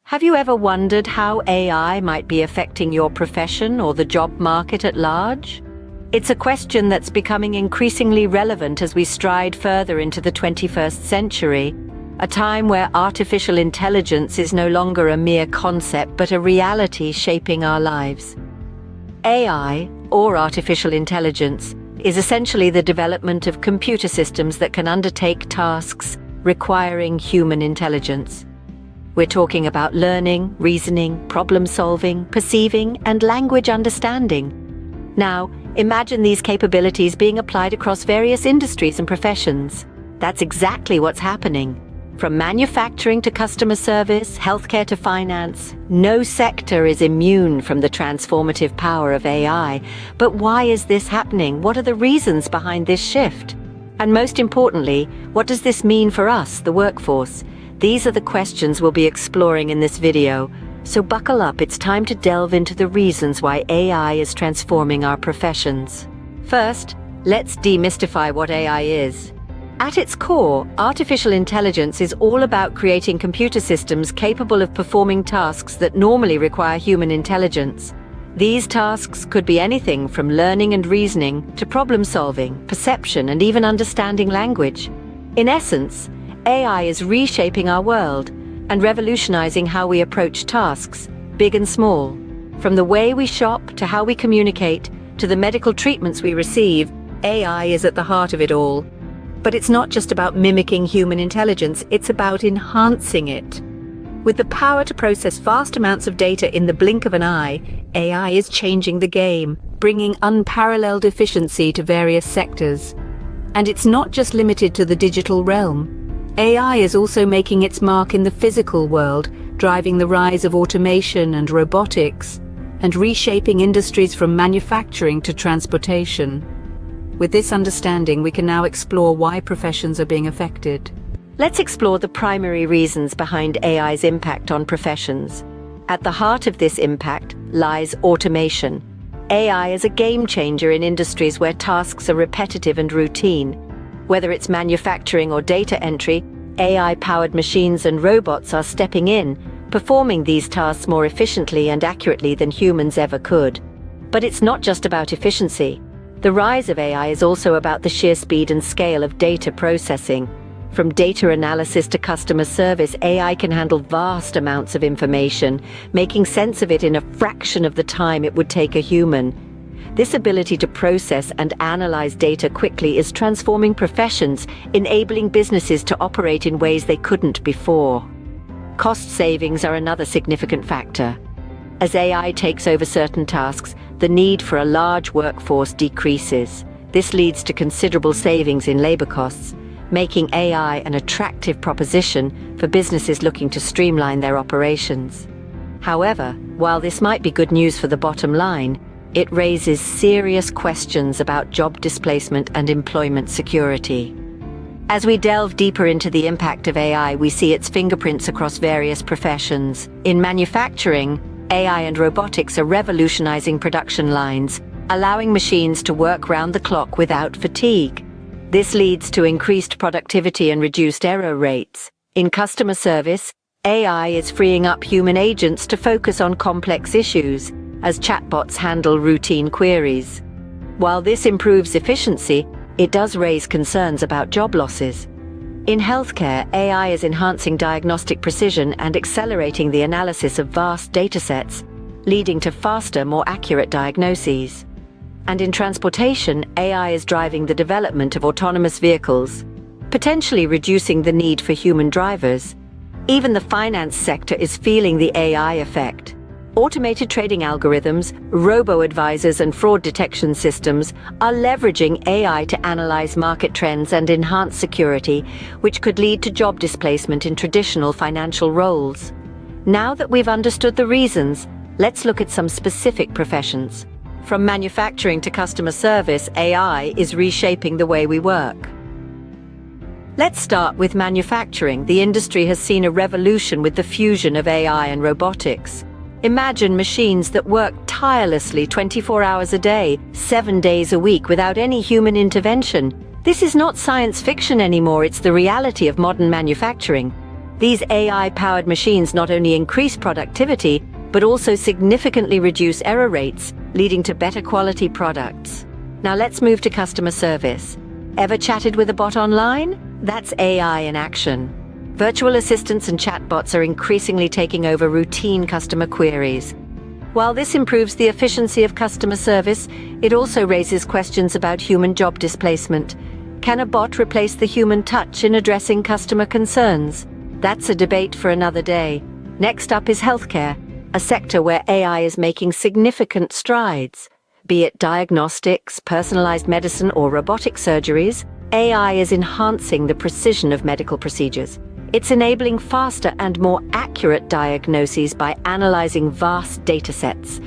Have you ever wondered how AI might be affecting your profession or the job market at large? It's a question that's becoming increasingly relevant as we stride further into the 21st century, a time where artificial intelligence is no longer a mere concept but a reality shaping our lives. AI, or artificial intelligence, is essentially the development of computer systems that can undertake tasks requiring human intelligence. We're talking about learning, reasoning, problem-solving, perceiving, and language understanding. Now, imagine these capabilities being applied across various industries and professions. That's exactly what's happening. From manufacturing to customer service, healthcare to finance, no sector is immune from the transformative power of AI. But why is this happening? What are the reasons behind this shift? And most importantly, what does this mean for us, the workforce? These are the questions we'll be exploring in this video. So buckle up, it's time to delve into the reasons why AI is transforming our professions. First, let's demystify what AI is. At its core, artificial intelligence is all about creating computer systems capable of performing tasks that normally require human intelligence. These tasks could be anything from learning and reasoning to problem-solving, perception, and even understanding language. In essence, AI is reshaping our world and revolutionizing how we approach tasks, big and small. From the way we shop to how we communicate to the medical treatments we receive, AI is at the heart of it all. But it's not just about mimicking human intelligence, it's about enhancing it. With the power to process vast amounts of data in the blink of an eye, AI is changing the game, bringing unparalleled efficiency to various sectors. And it's not just limited to the digital realm. AI is also making its mark in the physical world, driving the rise of automation and robotics, and reshaping industries from manufacturing to transportation. With this understanding, we can now explore why professions are being affected. Let's explore the primary reasons behind AI's impact on professions. At the heart of this impact lies automation. AI is a game changer in industries where tasks are repetitive and routine. Whether it's manufacturing or data entry, AI-powered machines and robots are stepping in, performing these tasks more efficiently and accurately than humans ever could. But it's not just about efficiency. The rise of AI is also about the sheer speed and scale of data processing. From data analysis to customer service, AI can handle vast amounts of information, making sense of it in a fraction of the time it would take a human. This ability to process and analyze data quickly is transforming professions, enabling businesses to operate in ways they couldn't before. Cost savings are another significant factor. As AI takes over certain tasks, the need for a large workforce decreases. This leads to considerable savings in labor costs, making AI an attractive proposition for businesses looking to streamline their operations. However, while this might be good news for the bottom line, it raises serious questions about job displacement and employment security. As we delve deeper into the impact of AI, we see its fingerprints across various professions. In manufacturing, AI and robotics are revolutionizing production lines, allowing machines to work round the clock without fatigue. This leads to increased productivity and reduced error rates. In customer service, AI is freeing up human agents to focus on complex issues, as chatbots handle routine queries. While this improves efficiency, it does raise concerns about job losses. In healthcare, AI is enhancing diagnostic precision and accelerating the analysis of vast datasets, leading to faster, more accurate diagnoses. And in transportation, AI is driving the development of autonomous vehicles, potentially reducing the need for human drivers. Even the finance sector is feeling the AI effect. Automated trading algorithms, robo-advisors, and fraud detection systems are leveraging AI to analyze market trends and enhance security, which could lead to job displacement in traditional financial roles. Now that we've understood the reasons, let's look at some specific professions. From manufacturing to customer service, AI is reshaping the way we work. Let's start with manufacturing. The industry has seen a revolution with the fusion of AI and robotics. Imagine machines that work tirelessly 24 hours a day, 7 days a week without any human intervention. This is not science fiction anymore, it's the reality of modern manufacturing. These AI-powered machines not only increase productivity, but also significantly reduce error rates, leading to better quality products. Now let's move to customer service. Ever chatted with a bot online? That's AI in action. Virtual assistants and chatbots are increasingly taking over routine customer queries. While this improves the efficiency of customer service, it also raises questions about human job displacement. Can a bot replace the human touch in addressing customer concerns? That's a debate for another day. Next up is healthcare, a sector where AI is making significant strides. Be it diagnostics, personalized medicine, or robotic surgeries, AI is enhancing the precision of medical procedures. It's enabling faster and more accurate diagnoses by analyzing vast datasets,